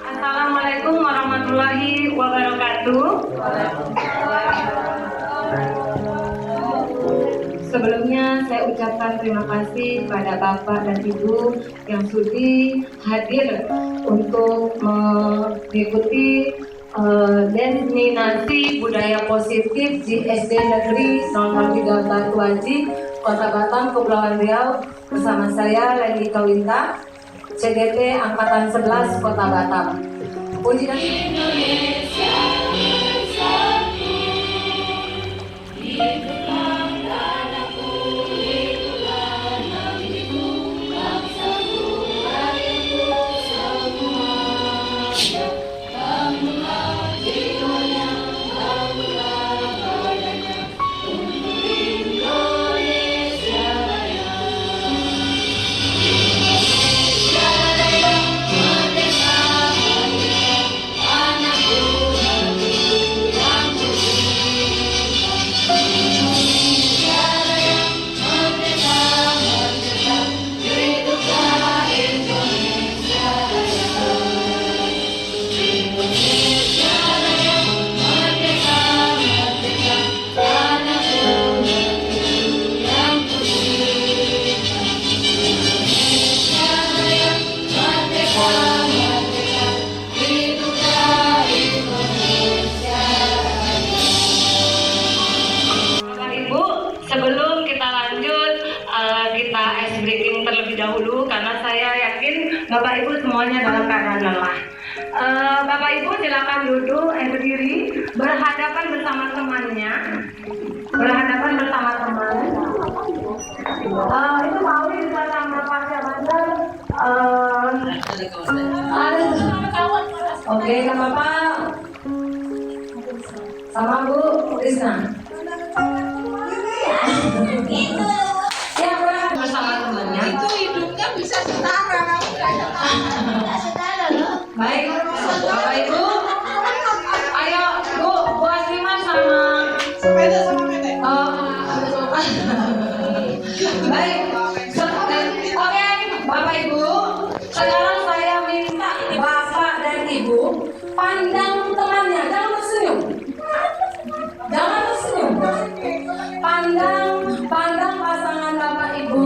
Assalamualaikum warahmatullahi wabarakatuh. Sebelumnya saya ucapkan terima kasih kepada Bapak dan Ibu yang sudi hadir untuk mengikuti destinasi budaya positif di SD Negeri 03 Batu Aji, Kota Batam, Kepulauan Riau bersama saya Leni Kawinta, CDT Angkatan 11 Kota Batam. Puji dan Indonesia bersatu, hiduplah tanahku, hiduplah negeriku, bangsaku, rakyatku semua. Bangunlah jiwanya, bangunlah badannya untuk Indonesia Raya. Indonesia Raya, merdeka, merdeka, anakku, negeriku yang bersih. Indonesia Raya, merdeka, merdeka, hiduplah Indonesia Raya. Indonesia Raya, merdeka, merdeka, anakku, negeriku yang bersih. Indonesia Raya, merdeka, merdeka, hiduplah Indonesia Raya. Bapak Ibu, sebelum kita lanjut, kita ice breaking terlebih dahulu karena saya yakin Bapak Ibu semuanya dalam keadaan lelah. Bapak Ibu silakan duduk, berdiri, berhadapan bersama temannya, berhadapan bersama teman. Itu mau sama Pasya Bandar. Oke, sama Bapak, sama Bu Krisna. Ya, berhadapan bersama temannya. Itu hidupnya bisa setara, kamu nggak setara loh. Baik, Bapak Ibu, ayo Bu Asliman sama Sepeda sama pendek. baik. Oke, Bapak Ibu, sekarang saya minta Bapak dan Ibu pandang temannya, jangan tersenyum. Jangan tersenyum. Pandang pasangan Bapak Ibu,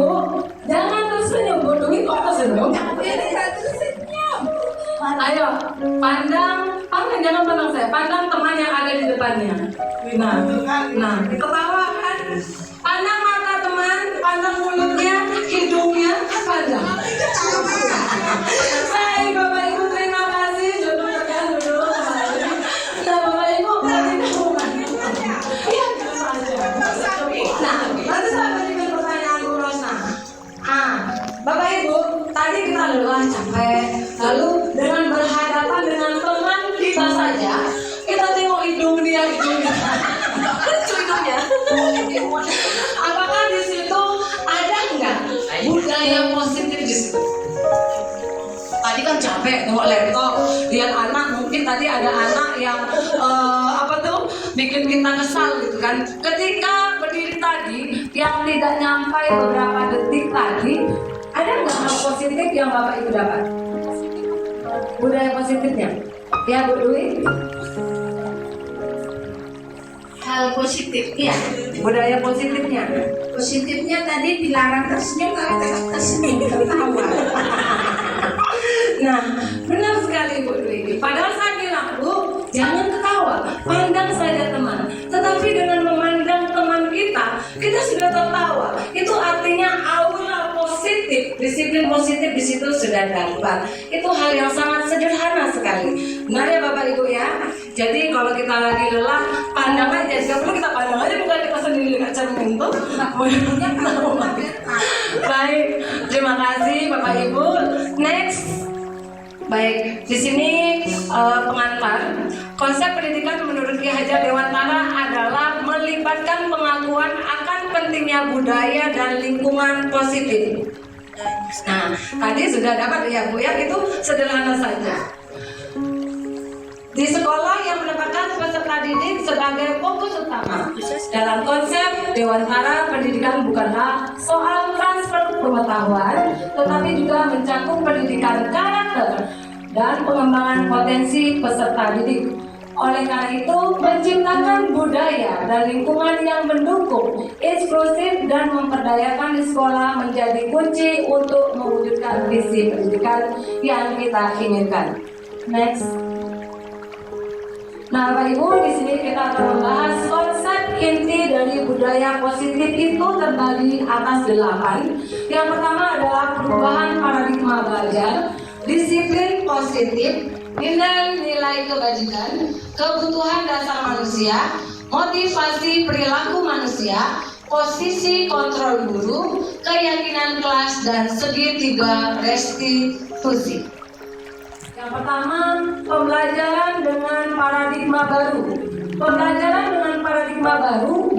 jangan tersenyum. Bu Dwi kok tersenyum? Ini nggak tersenyum. Ayo, pandang jangan pandang saya, pandang teman yang ada di depannya. Nah, ketawa kan? Pandang mata teman, pandang mulutnya, hidungnya, pandang. Baik, Bapak Ibu, terima kasih. Duduk. Nah, Bapak Ibu, berarti hubungan. Iya, gitu saja. Nah, nanti saya berikan pertanyaan Bu Rosna. Bapak Ibu, tadi kita lelah, capek. Lalu dengan berhadapan dengan teman kita saja, kita tengok hidung dia. Lucu hidungnya. Apakah di situ ada nggak budaya positif di situ? Tadi kan capek tengok laptop, lihat anak, mungkin tadi ada anak yang bikin kita kesal gitu kan. Ketika berdiri tadi, yang tidak nyampai beberapa detik tadi, ada nggak hal positif yang Bapak Ibu dapat? Budaya positifnya, ya Bu Dwi? Hal positif positifnya. Budaya positifnya. Positifnya tadi dilarang tersenyum, kalau tetap tersenyum, tertawa. Nah, benar sekali Bu Dwi. Padahal saya bilang, Bu, jangan ketawa, pandang saja teman. Tetapi dengan memandang teman kita sudah tertawa. Itu artinya aura positif, disiplin positif di situ sudah dapat. Itu hal yang sangat sederhana sekali. Benar ya Bapak Ibu ya. Jadi kalau kita lagi lelah, pandang aja. Gak perlu kita pandang aja, bukan kita sendiri dengan cermin tuh. Baik, terima kasih Bapak Ibu. Next. Baik, di sini pengantar. Konsep pendidikan menurut Ki Hajar Dewantara adalah melibatkan pengakuan akan pentingnya budaya dan lingkungan positif. Nah, tadi sudah dapat ya Bu ya, itu sederhana saja. Di sekolah yang menempatkan peserta didik sebagai fokus utama. Dalam konsep Dewantara, pendidikan bukanlah soal transfer pengetahuan, tetapi juga mencakup pendidikan karakter dan pengembangan potensi peserta didik. Oleh karena itu, menciptakan budaya dan lingkungan yang mendukung, inklusif dan memperdayakan di sekolah menjadi kunci untuk mewujudkan visi pendidikan yang kita inginkan. Next. Nah, Bapak Ibu, di sini kita akan membahas konsep inti dari budaya positif itu terbagi atas 8. Yang pertama adalah perubahan paradigma belajar, disiplin positif, nilai-nilai kebajikan, kebutuhan dasar manusia, motivasi perilaku manusia, posisi kontrol guru, keyakinan kelas, dan segitiga restitusi. Yang pertama, pembelajaran dengan paradigma baru. Pembelajaran dengan paradigma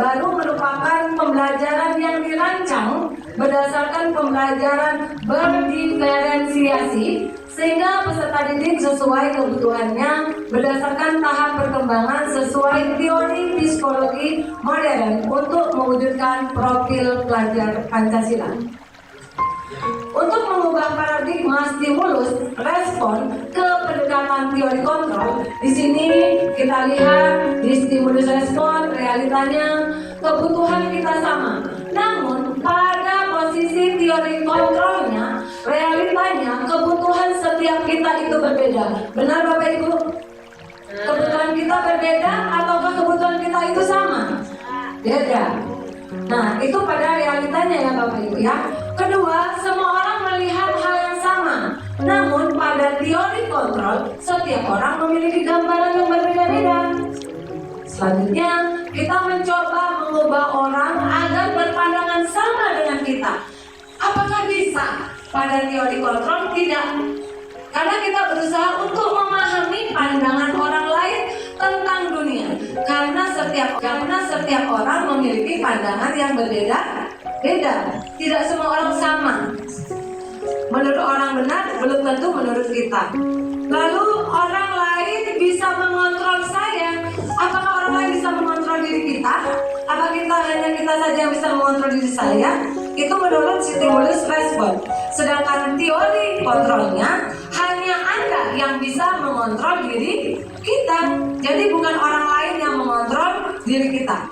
baru merupakan pembelajaran yang dirancang berdasarkan pembelajaran berdiferensiasi, sehingga peserta didik sesuai kebutuhannya berdasarkan tahap perkembangan sesuai teori psikologi modern untuk mewujudkan profil pelajar Pancasila. Untuk mengubah paradigma stimulus respon ke pendekatan teori kontrol, di sini kita lihat di stimulus respon realitanya kebutuhan kita sama. Namun pada posisi teori kontrolnya, realitanya kebutuhan setiap kita itu berbeda. Benar Bapak Ibu? Kebutuhan kita berbeda ataukah kebutuhan kita itu sama? Beda. Nah, itu pada realitanya ya Bapak Ibu ya. Kedua, semua orang melihat hal yang sama. Namun pada teori kontrol, setiap orang memiliki gambaran yang berbeda-beda. Selanjutnya, kita mencoba mengubah orang agar berpandangan sama dengan kita. Apakah bisa? Pada teori kontrol tidak. Karena kita berusaha untuk memahami pandangan orang lain tentang dunia. Karena setiap orang memiliki pandangan yang berbeda-beda. Tidak semua orang sama. Menurut orang benar, belum tentu menurut kita. Lalu orang lain bisa mengontrol saya. Apakah orang lain bisa mengontrol diri kita? Apa hanya kita saja yang bisa mengontrol diri saya? Itu menurut stimulus respon. Sedangkan teori kontrolnya hanya Anda yang bisa mengontrol diri kita. Jadi bukan orang lain yang mengontrol diri kita.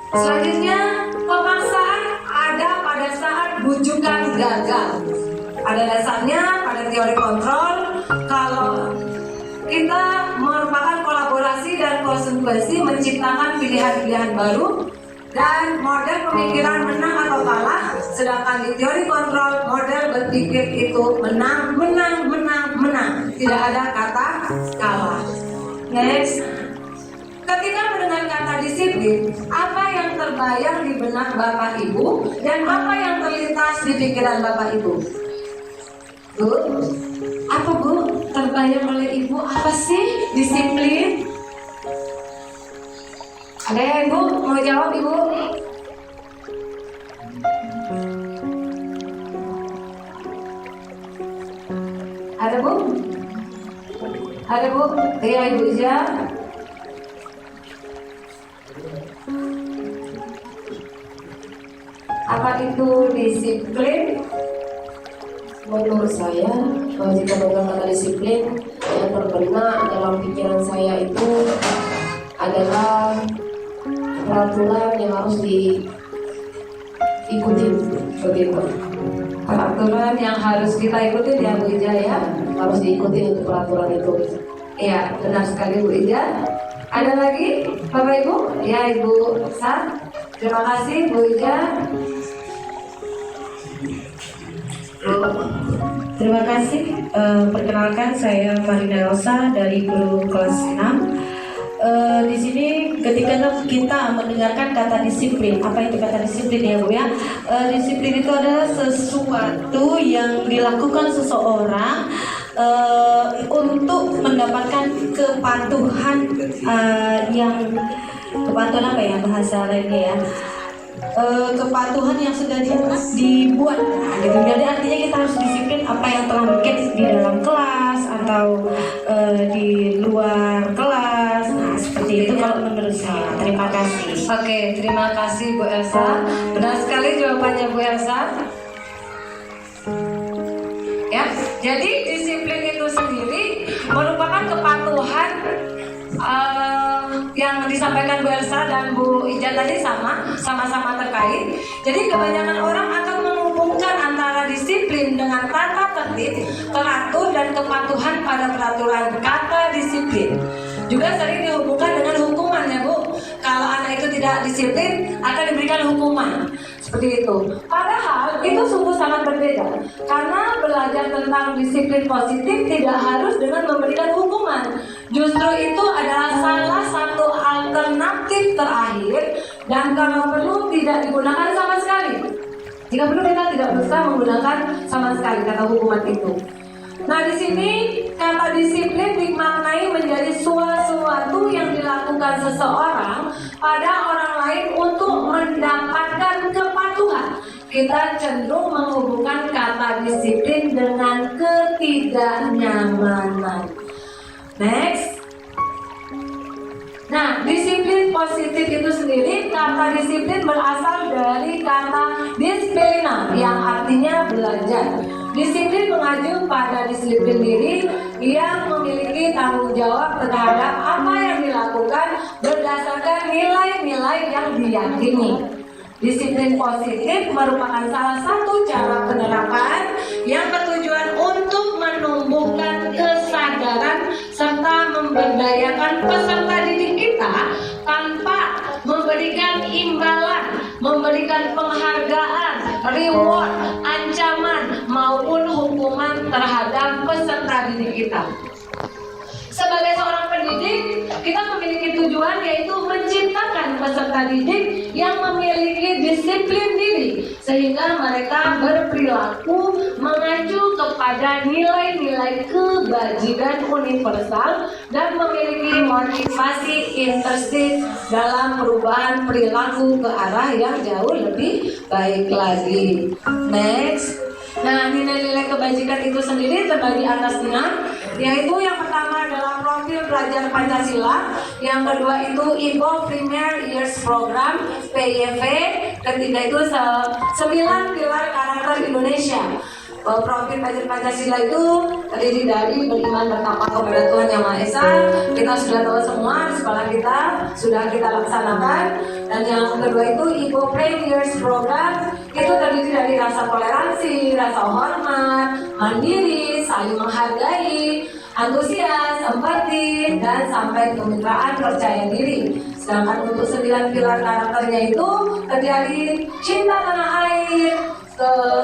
Selanjutnya, pemaksaan ada pada saat bujukan gagal. Pada dasarnya pada teori kontrol, kalau kita merupakan kolaborasi dan konsekuensi menciptakan pilihan-pilihan baru dan model pemikiran menang atau kalah. Sedangkan di teori kontrol, model berpikir itu menang. Tidak ada kata kalah. Next. Ketika mendengar kata disiplin, apa yang terbayang di benak Bapak Ibu dan apa yang terlintas di pikiran Bapak Ibu? Bu, apa Bu terbayang oleh Ibu? Apa sih disiplin? Ada yang Bu mau jawab Ibu? Ada Bu? Ada Bu? Iya Ibu Ija. Apa itu disiplin? Menurut saya, jika pegang kata disiplin, yang terkena dalam pikiran saya itu adalah peraturan yang harus diikuti begitu. Peraturan yang harus kita ikuti ya Bu Ija ya, harus diikuti untuk peraturan itu. Iya, benar sekali Bu Ija. Ada lagi Bapak Ibu? Ya Ibu Sa. Terima kasih Bu Ija. Terima kasih. Perkenalkan saya Marina Rosa dari guru kelas 6. Di sini ketika kita mendengarkan kata disiplin, apa itu kata disiplin ya Bu ya? Disiplin itu adalah sesuatu yang dilakukan seseorang untuk mendapatkan kepatuhan yang kepatuhan apa ya bahasa lainnya ya? Kepatuhan yang sudah dibuat gitu. Jadi artinya kita harus disiplin apa yang telah mungkin di dalam kelas atau di luar kelas. Nah seperti itu kalau menurut saya. Terima kasih. Oke, terima kasih Bu Elsa. Benar sekali jawabannya Bu Elsa. Ya, jadi disiplin itu sendiri merupakan kepatuhan yang disampaikan Bu Elsa dan Bu Ija tadi sama-sama terkait. Jadi kebanyakan orang akan menghubungkan antara disiplin dengan tata tertib, teratur dan kepatuhan pada peraturan. Kata disiplin juga sering dihubungkan dengan hukuman ya Bu. Kalau anak itu tidak disiplin akan diberikan hukuman. Seperti itu. Padahal itu sungguh sangat berbeda. Karena belajar tentang disiplin positif tidak harus dengan memberikan hukuman. Justru itu adalah salah satu alternatif terakhir dan kalau perlu tidak digunakan sama sekali. Jika perlu kita tidak bisa menggunakan sama sekali kata hukuman itu. Nah di sini kata disiplin dimaknai menjadi sesuatu yang dilakukan seseorang pada orang lain untuk mendapatkan kepatuhan. Kita cenderung menghubungkan kata disiplin dengan ketidaknyamanan. Next. Nah, disiplin positif itu sendiri, kata disiplin berasal dari kata disiplina yang artinya belajar. Disiplin mengacu pada disiplin diri yang memiliki tanggung jawab terhadap apa yang dilakukan berdasarkan nilai-nilai yang diyakini. Disiplin positif merupakan salah satu cara penerapan yang bertujuan untuk menumbuhkan kesadaran serta memberdayakan peserta didik kita tanpa memberikan imbalan, memberikan penghargaan, reward, ancaman maupun hukuman terhadap peserta didik kita. Sebagai seorang pendidik, kita memiliki tujuan yaitu menciptakan peserta didik yang memiliki disiplin diri sehingga mereka berperilaku mengacu kepada nilai-nilai kebajikan universal dan memiliki motivasi intrinsik dalam perubahan perilaku ke arah yang jauh lebih baik lagi. Next. Nah, nilai-nilai kebajikan itu sendiri terbagi atas 6, yaitu yang pertama adalah profil pelajar Pancasila, yang kedua itu Ivo Premier Years Program PYV, ketiga itu 9 pilar karakter Indonesia. Profil pelajar Pancasila itu terdiri dari beriman bertakwa kepada Tuhan Yang Maha Esa. Kita sudah tahu semua di sekolah kita sudah kita laksanakan. Dan yang kedua itu Ivo Years Program itu terdiri dari rasa toleransi, rasa hormat, mandiri, saling menghargai, antusias, empati, dan sampai kemitraan percaya diri. Sedangkan untuk 9 pilar karakternya itu terdiri cinta tanah air,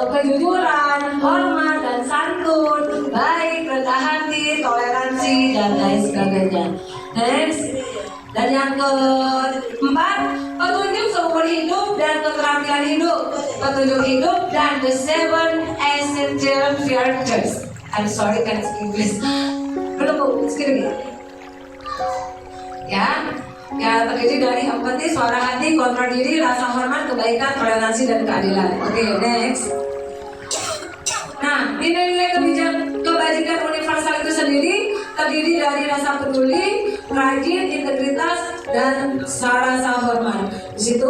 kejujuran, hormat dan santun, baik, rendah hati, toleransi, dan lain sebagainya. Next. Dan yang keempat, petunjuk seumur hidup dan keterampilan hidup, petunjuk hidup dan the 7 essential virtues. I'm sorry, can't speak English. Belum Bu, sekali ya. Ya, terdiri dari empati, suara hati, kontrol diri, rasa hormat, kebaikan, toleransi, dan keadilan. Oke, next. Nah, nilai-nilai kebajikan universal itu sendiri terdiri dari rasa peduli, rajin, integritas, dan rasa hormat. Di situ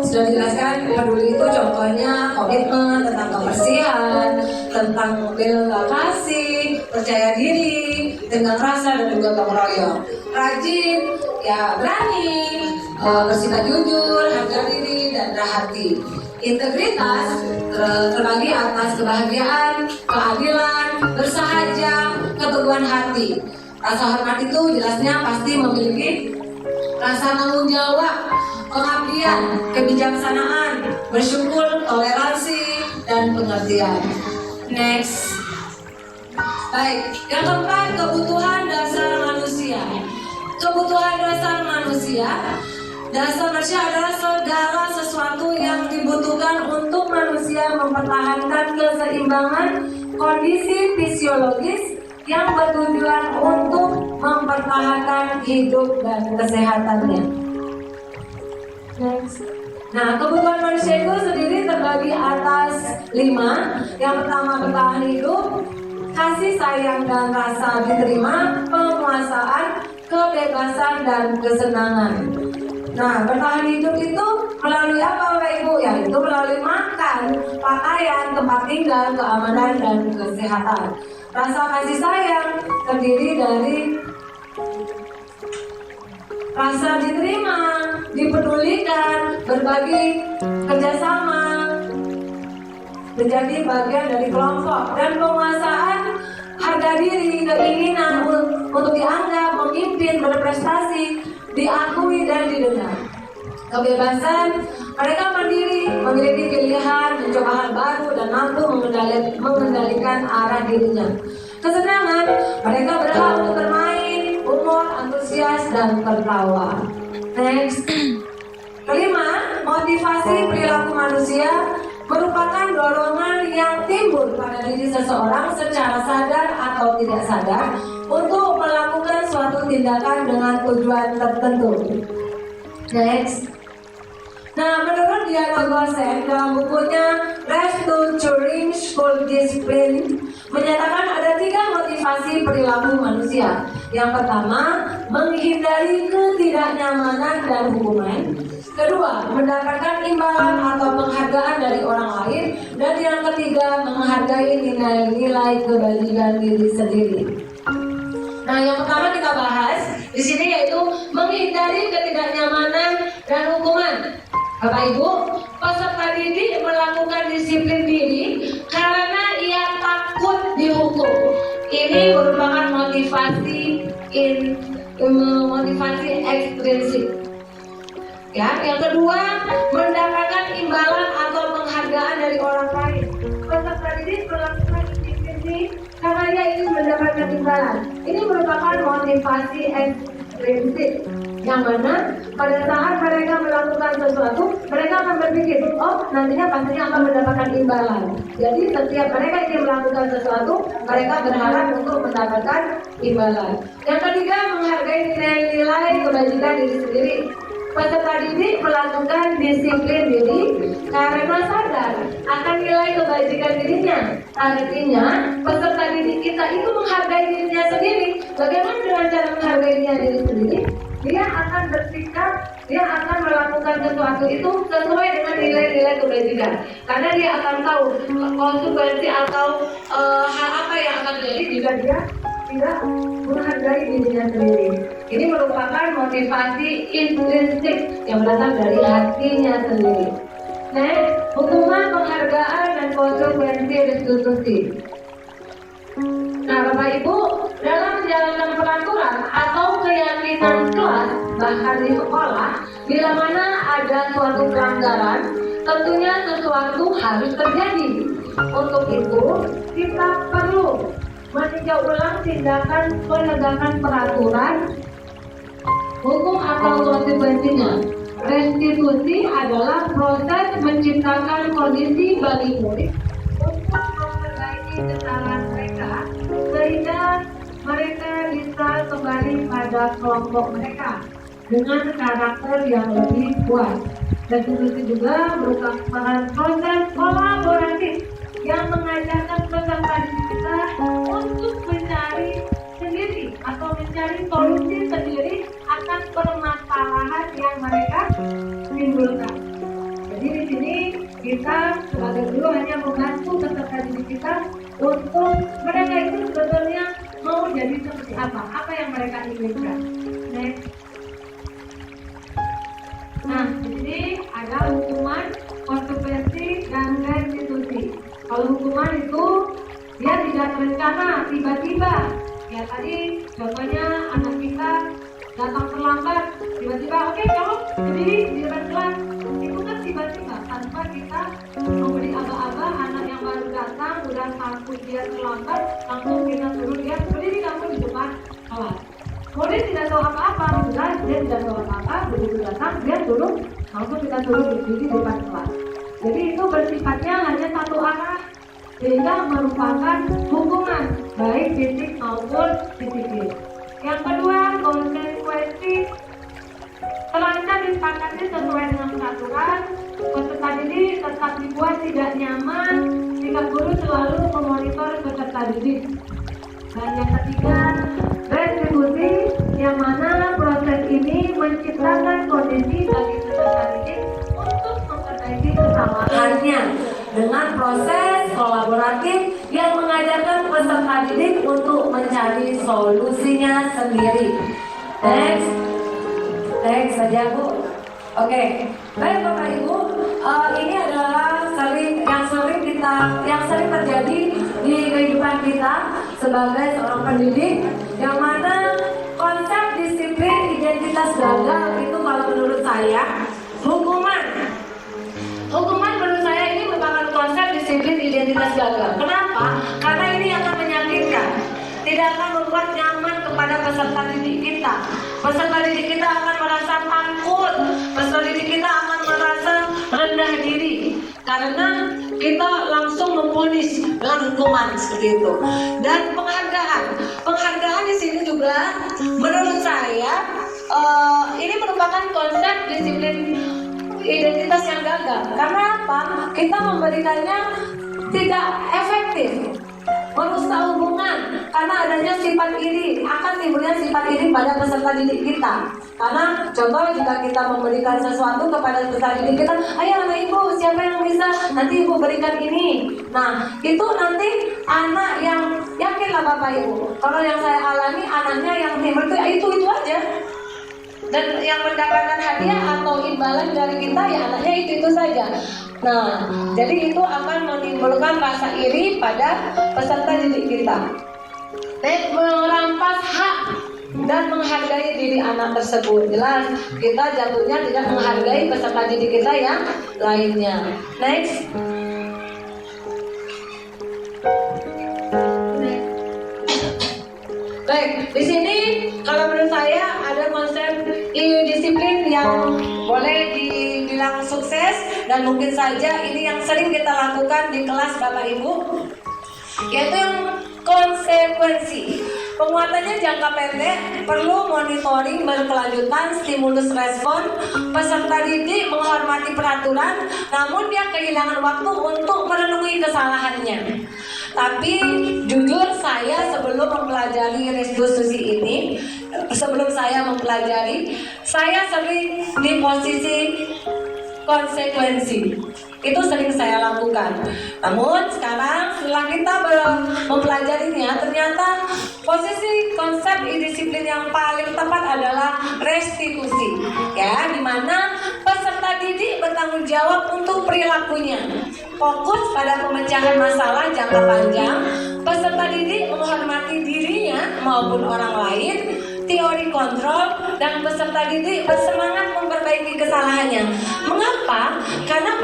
sudah dijelaskan peduli itu contohnya komitmen tentang kebersihan, tentang bela kasih, percaya diri, dengan rasa dan juga gotong royong. Rajin, ya berani, bersifat jujur, harga diri, dan hati. Integritas terbagi atas kebahagiaan, keadilan, bersahaja, keteguhan hati. Rasa hormat itu jelasnya pasti memiliki rasa tanggung jawab, pengabdian, kebijaksanaan, bersyukur, toleransi, dan pengertian. Next. Baik, yang keempat, kebutuhan dasar manusia. Kebutuhan dasar manusia. Dasar manusia adalah segala sesuatu yang dibutuhkan untuk manusia mempertahankan keseimbangan kondisi fisiologis yang bertujuan untuk mempertahankan hidup dan kesehatannya. Next. Nah, kebutuhan manusia itu sendiri terbagi atas 5. Yang pertama, bertahan hidup, kasih sayang dan rasa diterima, penguasaan, kebebasan dan kesenangan. Nah, bertahan hidup itu melalui apa Bapak Ibu? Ya, itu melalui makan, pakaian, tempat tinggal, keamanan dan kesehatan. Rasa kasih sayang terdiri dari rasa diterima, dipedulikan, berbagi, kerjasama, menjadi bagian dari kelompok, dan penguasaan harga diri, keinginan untuk dianggap, memimpin, berprestasi, diakui dan didengar. Kebebasan, mereka mandiri, memiliki pilihan, mencoba hal baru dan mampu mengendalikan arah dirinya. Kesenangan, mereka berhak untuk bermain, umur, antusias dan tertawa. Next. Kelima, motivasi perilaku manusia merupakan dorongan yang timbul pada diri seseorang secara sadar atau tidak sadar untuk melakukan suatu tindakan dengan tujuan tertentu. Next. Nah, menurut Diana Gosen dalam bukunya Restructuring School Discipline menyatakan ada 3 motivasi perilaku manusia. Yang pertama, menghindari ketidaknyamanan dan hukuman. Kedua, mendapatkan imbalan atau penghargaan dari orang lain. Dan yang ketiga, menghargai nilai-nilai kebajikan diri sendiri. Nah, yang pertama kita bahas di sini yaitu menghindari ketidaknyamanan dan hukuman. Bapak Ibu, peserta didik melakukan disiplin diri karena ia takut dihukum. Ini merupakan motivasi ekstrinsik. Ya, yang kedua, mendapatkan imbalan atau penghargaan dari orang lain. Peserta didik melakukan disiplin diri karena ia ingin mendapatkan imbalan. Ini merupakan motivasi ekstrinsik, yang mana pada saat mereka melakukan sesuatu, mereka akan berpikir, oh nantinya pastinya akan mendapatkan imbalan. Jadi setiap mereka ingin melakukan sesuatu, mereka berharap untuk mendapatkan imbalan. Yang ketiga, menghargai nilai-nilai kebajikan diri sendiri. Peserta didik melakukan disiplin diri karena sadar akan nilai kebajikan dirinya. Artinya, peserta didik kita itu menghargai dirinya sendiri. Bagaimana dengan cara menghargai diri sendiri? Dia akan bersikap, dia akan melakukan sesuatu itu sesuai dengan nilai-nilai kebajikan. Karena dia akan tahu konsekuensi atau hal apa yang akan terjadi jika dia tidak menghargai dirinya sendiri. Ini merupakan motivasi intrinsik yang berasal dari hatinya sendiri. Next, hukuman, penghargaan, dan konsekuensi restitusi. Nah, Bapak Ibu, dalam menjalankan peraturan atau keyakinan kelas, bahkan di sekolah, bila mana ada suatu pelanggaran, tentunya sesuatu harus terjadi. Untuk itu, kita perlu meninjau ulang tindakan penegakan peraturan, hukum atau konsekuensinya. Restitusi adalah proses menciptakan kondisi bagi murid untuk memperbaiki kesalahan mereka sehingga mereka bisa kembali pada kelompok mereka dengan karakter yang lebih kuat. Restitusi juga merupakan proses kolaboratif yang mengajarkan peserta didik kita untuk mencari sendiri atau mencari solusi sendiri atas permasalahan yang mereka timbulkan. Jadi di sini kita sebagai guru hanya membantu peserta didik kita untuk mereka itu sebetulnya mau jadi seperti apa yang mereka inginkan. Next. berencana tiba-tiba. Ya tadi contohnya anak kita datang terlambat, tiba-tiba oke kamu berdiri di depan kelas. Itu kan tiba-tiba tanpa kita memberi aba-aba. Anak yang baru datang udah takut dia terlambat, langsung kita suruh dia berdiri kamu di depan kelas. Kemudian tidak tahu apa-apa, sudah dia tidak tahu apa-apa, begitu datang dia turun, langsung kita suruh berdiri di depan kelas. Jadi itu bersifatnya hanya satu arah, sehingga merupakan hukuman baik fisik maupun disiplin. Yang kedua, konsekuensi terancam disepakati sesuai dengan peraturan. Peserta didik tetap dibuat tidak nyaman jika guru selalu memonitor peserta didik. Dan yang ketiga, retribusi, yang mana proses ini menciptakan kondisi bagi peserta didik untuk memperbaiki kesalahannya dengan proses kolaboratif yang mengajarkan peserta didik untuk mencari solusinya sendiri. Next saja Bu. Oke, baik Bapak Ibu, ini adalah yang sering terjadi di kehidupan kita sebagai seorang pendidik, yang mana konsep disiplin identitas gagal itu kalau menurut saya hukuman menurut saya ini merupakan konsep disiplin identitas gagal. Kenapa? Karena ini akan menyakitkan, tidak akan membuat nyaman kepada peserta didik kita. Peserta didik kita akan merasa takut, peserta didik kita akan merasa rendah diri karena kita langsung memvonis dengan hukuman seperti itu. Dan penghargaan di sini juga menurut saya ini merupakan konsep disiplin identitas yang gagal. Karena apa? Kita memberikannya tidak efektif, merusak hubungan karena adanya sifat iri, akan timbulnya sifat iri pada peserta didik kita. Karena contoh jika kita memberikan sesuatu kepada peserta didik kita, ayo anak ibu siapa yang bisa, nanti ibu berikan ini. Nah itu nanti anak yang yakinlah Bapak Ibu, kalau yang saya alami anaknya yang timbul itu aja. Dan yang mendapatkan hadiah atau imbalan dari kita ya anaknya itu saja. Nah, jadi itu akan menimbulkan rasa iri pada peserta didik kita. Dan merampas hak dan menghargai diri anak tersebut. Jelas kita jatuhnya tidak menghargai peserta didik kita yang lainnya. Next. Baik, di sini kalau menurut saya ada konsep disiplin yang boleh dibilang sukses dan mungkin saja ini yang sering kita lakukan di kelas Bapak Ibu, yaitu yang konsekuensi. Penguatannya jangka pendek, perlu monitoring berkelanjutan, stimulus respon, peserta didik menghormati peraturan, namun dia kehilangan waktu untuk merenungi kesalahannya. Tapi jujur saya sebelum mempelajari restitusi ini, sebelum saya mempelajari, saya sering di posisi konsekuensi. Itu sering saya lakukan. Namun sekarang setelah kita mempelajarinya, ternyata posisi konsep disiplin yang paling tepat adalah restitusi. Ya, di mana peserta didik bertanggung jawab untuk perilakunya. Fokus pada pemecahan masalah jangka panjang, peserta didik menghormati dirinya maupun orang lain, teori kontrol, dan peserta didik bersemangat memperbaiki kesalahannya. Mengapa? Karena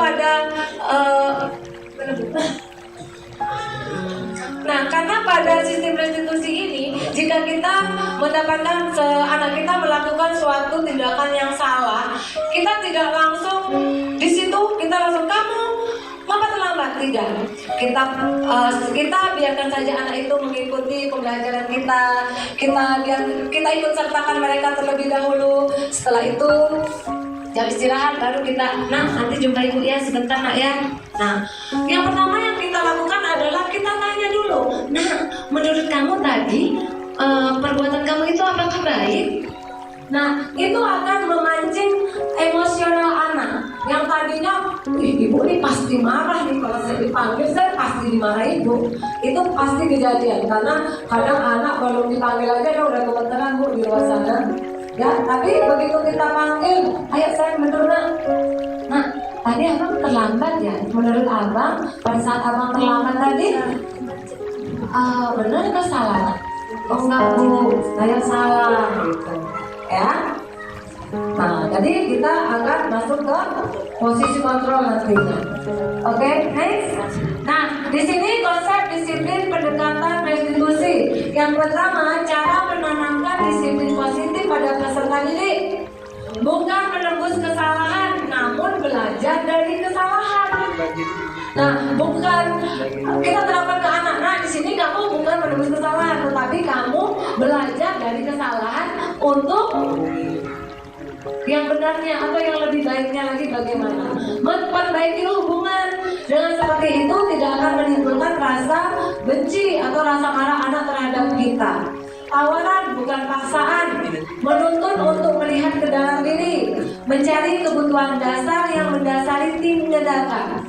pada sistem restitusi ini, jika kita mendapatkan anak kita melakukan suatu tindakan yang salah, kita tidak langsung di situ kita langsung kamu mama terlambat, tidak. Kita biarkan saja anak itu mengikuti pembelajaran kita ikut sertakan mereka terlebih dahulu. Setelah itu jam istirahat baru kita, nanti jumpa ibu ya sebentar nak ya. Nah, yang pertama yang kita lakukan adalah kita tanya dulu, menurut kamu tadi perbuatan kamu itu apakah baik? Nah, itu akan memancing emosional anak yang tadinya, ibu ini pasti marah nih kalau saya dipanggil, saya pasti dimarahin Bu. Itu pasti kejadian karena kadang anak belum dipanggil aja dia udah gemeteran Bu di luar sana. Ya, tapi begitu kita panggil, ayo saya menurut nak, tadi abang terlambat ya. Menurut abang, pada saat abang terlambat tadi, benar atau salah? Oh enggak Bu, saya salah gitu. Ya. Nah, jadi kita akan masuk ke posisi kontrol nantinya. Oke, next. Nah, di sini konsep disiplin pendekatan restitusi. Yang pertama, cara menanamkan disiplin positif pada peserta didik. Bukan menembus kesalahan, namun belajar dari kesalahan. Nah, bukan kita terapkan ke anak. Nah, di sini kamu bukan menembus kesalahan, tetapi kamu belajar dari kesalahan untuk yang benarnya atau yang lebih baiknya lagi bagaimana. Memperbaiki hubungan. Dengan seperti itu tidak akan menimbulkan rasa benci atau rasa marah anak terhadap kita. Tawaran bukan paksaan, menuntun untuk melihat ke dalam diri, mencari kebutuhan dasar yang mendasari tindakan.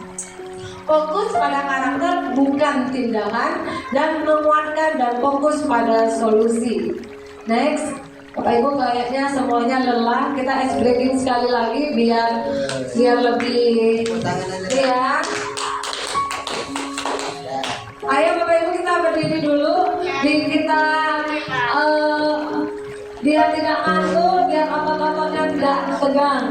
Fokus pada karakter bukan tindakan, dan menguatkan dan fokus pada solusi. Next, Bapak Ibu kayaknya semuanya lelah. Kita ice breaking sekali lagi biar lebih ya. Ayo Bapak Ibu kita berdiri dulu. Kita biar tidak ngantuk, biar otot-ototnya tidak tegang.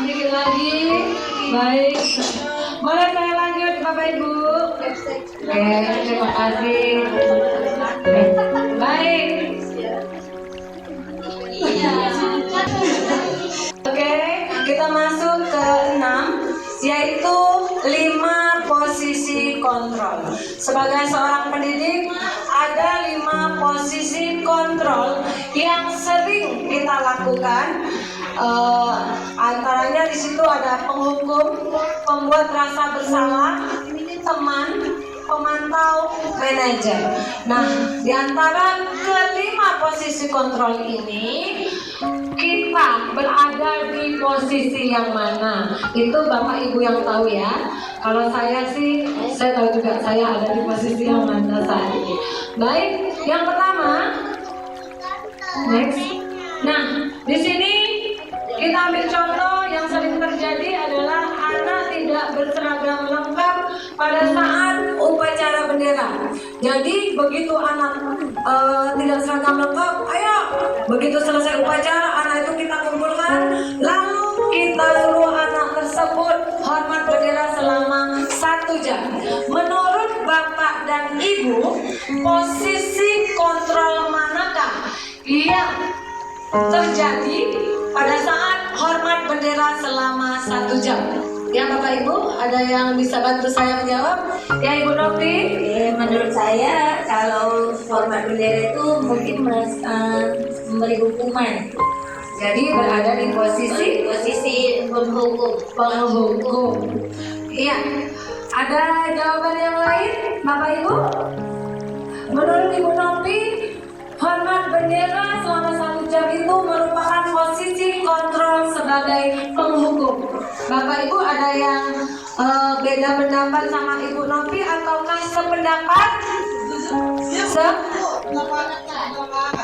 Sedikit lagi, baik. Boleh saya lanjut Bapak Ibu? Oke, terima kasih. Baik. Oke, kita masuk ke 6, yaitu 5 posisi kontrol. Sebagai seorang pendidik, ada 5 posisi kontrol yang sering kita lakukan. Antaranya di situ ada penghukum, pembuat rasa bersalah, teman, pemantau, manajer. Nah, di antara kelima posisi kontrol ini, kita berada di posisi yang mana? Itu Bapak Ibu yang tahu ya. Kalau saya sih, saya tahu juga saya ada di posisi yang mana saat ini. Baik, yang pertama, next. Nah, di sini kita ambil contoh yang sering terjadi adalah anak tidak berseragam lengkap pada saat upacara bendera. Jadi begitu anak tidak seragam lengkap, ayo begitu selesai upacara anak itu kita kumpulkan, lalu kita suruh anak tersebut hormat bendera selama 1 jam. Menurut Bapak dan Ibu, posisi kontrol manakah yang terjadi pada saat hormat bendera selama 1 jam? Ya Bapak Ibu, ada yang bisa bantu saya menjawab? Ya Ibu Novi? Menurut saya kalau hormat bendera itu mungkin memberi hukuman. Jadi berada di posisi penghukum. Iya. Ada jawaban yang lain, Bapak Ibu? Menurut Ibu Novi, hormat bendera selama 1 jam itu merupakan posisi kontrol sebagai penghukum. Bapak Ibu ada yang beda pendapat sama Ibu Novi ataukah sependapat?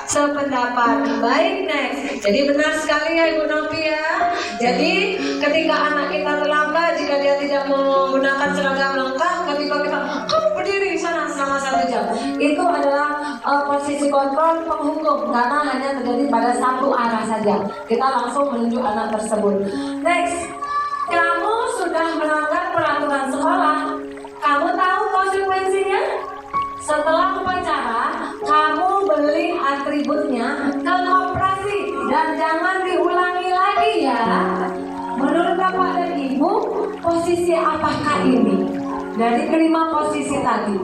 Sependapat. Baik, next. Jadi benar sekali ya Ibu Novi ya. Jadi ketika anak kita terlambat, jika dia tidak menggunakan seragam lengkap, ketika kita kamu berdiri di sana selama 1 jam, itu adalah posisi kontrol penghukum karena hanya terjadi pada satu arah saja. Kita langsung menunjuk anak tersebut. Next, kamu sudah melanggar peraturan sekolah. Kamu tahu konsekuensinya? Setelah upacara, kamu beli atributnya ke koperasi dan jangan diulangi lagi ya. Menurut Bapak dan Ibu, posisi apakah ini dari kelima posisi tadi?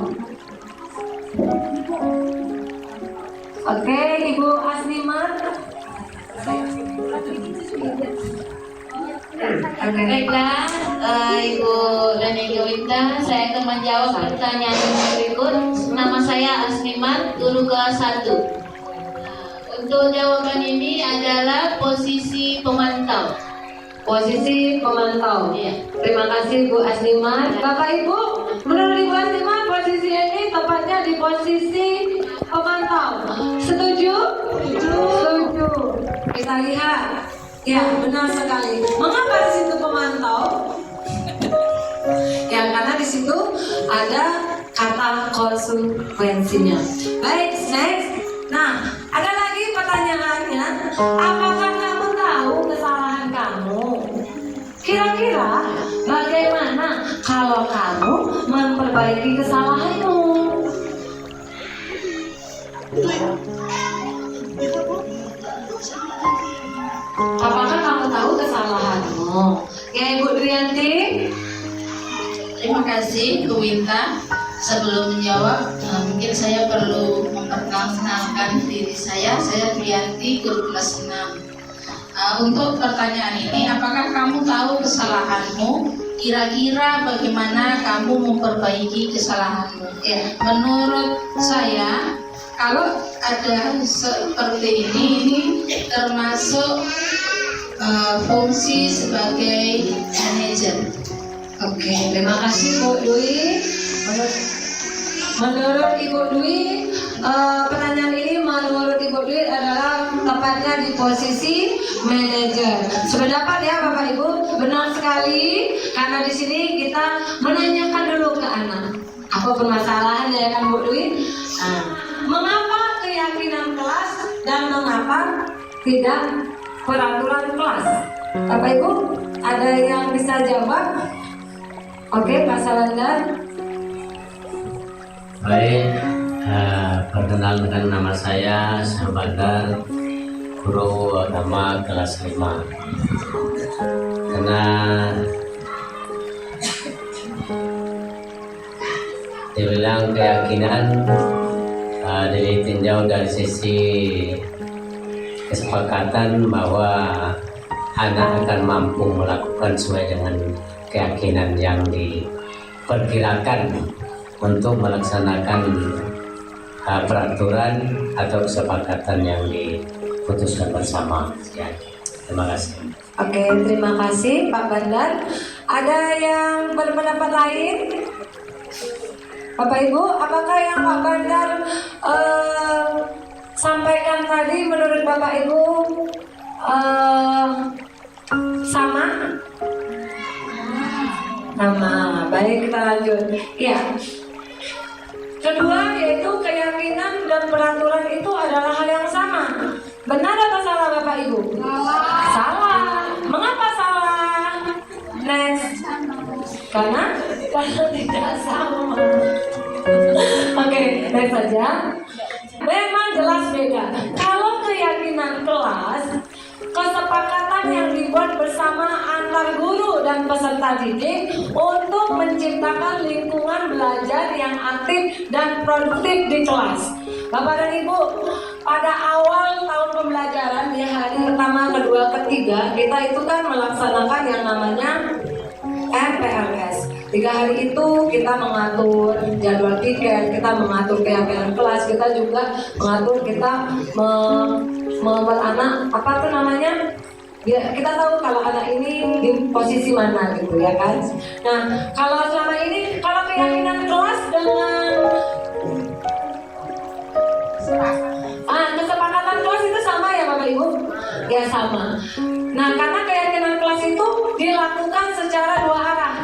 Oke, Ibu Asnimat. Baiklah, Ibu dan Ibu Winta, saya akan menjawab pertanyaan berikut. Nama saya Asnimat, guru kelas 1. Untuk jawaban ini adalah posisi pemantau. Posisi pemantau. Iya. Terima kasih Bu Asnimat. Bapak Ibu, menurut Ibu Asnimat posisi ini tepatnya di posisi pemantau. Setuju? Setuju. Kita lihat. Ya, benar sekali. Mengapa di situ pemantau? Ya, karena di situ ada kata konsekuensinya. Baik, next. Nah, ada lagi pertanyaannya. Apakah kamu tahu kesalahan kamu? Kira-kira bagaimana kalau kamu memperbaiki kesalahanmu? Apakah kamu tahu kesalahanmu? Ya, Ibu Drianti. Terima kasih Bu Winta. Sebelum menjawab, mungkin saya perlu memperkenalkan diri saya. Saya Drianti, guru kelas 6. Untuk pertanyaan ini, apakah kamu tahu kesalahanmu? Kira-kira bagaimana kamu memperbaiki kesalahanmu? Ya, menurut saya, kalau ada seperti ini termasuk fungsi sebagai manajer. Oke, terima kasih Bu Dwi. Menurut Ibu Dwi, pertanyaan ini menurut Ibu Dwi adalah tepatnya di posisi manajer. Sependapat ya Bapak Ibu, benar sekali. Karena di sini kita menanyakan dulu ke anak, apa permasalahan ya kan Bu Dwi? Nah, mengapa keyakinan kelas dan mengapa tidak peraturan kelas? Bapak Ibu, ada yang bisa jawab? Oke, Pak Salandar. Baik, perkenalkan nama saya Sabandar, guru agama kelas 5. Karena dibilang keyakinan ditinjau dari sisi kesepakatan bahwa anak akan mampu melakukan sesuai dengan keyakinan yang diperkirakan untuk melaksanakan peraturan atau kesepakatan yang diputuskan bersama. Ya, terima kasih. Oke, terima kasih Pak Bandar. Ada yang berpendapat lain? Bapak Ibu, apakah yang Pak Bandar sampaikan tadi menurut Bapak Ibu sama? Sama. Baik, kita lanjut. Ya. Kedua yaitu keyakinan dan peraturan itu adalah hal yang sama. Benar atau salah Bapak Ibu? Salah. Mengapa salah? Next. Karena tidak sama. Oke, next saja. Memang jelas beda. Kalau keyakinan kelas, kesepakatan yang dibuat bersama antar guru dan peserta didik untuk menciptakan lingkungan belajar yang aktif dan produktif di kelas. Bapak dan Ibu, pada awal tahun pembelajaran di hari pertama, kedua, ketiga, kita itu kan melaksanakan yang namanya MPLS. 3 hari itu kita mengatur jadwal tiket, kita mengatur keyakinan kelas, kita juga mengatur membuat anak apa tuh namanya, ya, kita tahu kalau anak ini di posisi mana gitu ya kan. Nah, kalau selama ini kalau keyakinan kelas dengan kesepakatan kelas itu sama ya Bapak Ibu? Ya sama. Nah, karena keyakinan kelas itu dilakukan secara 2 arah.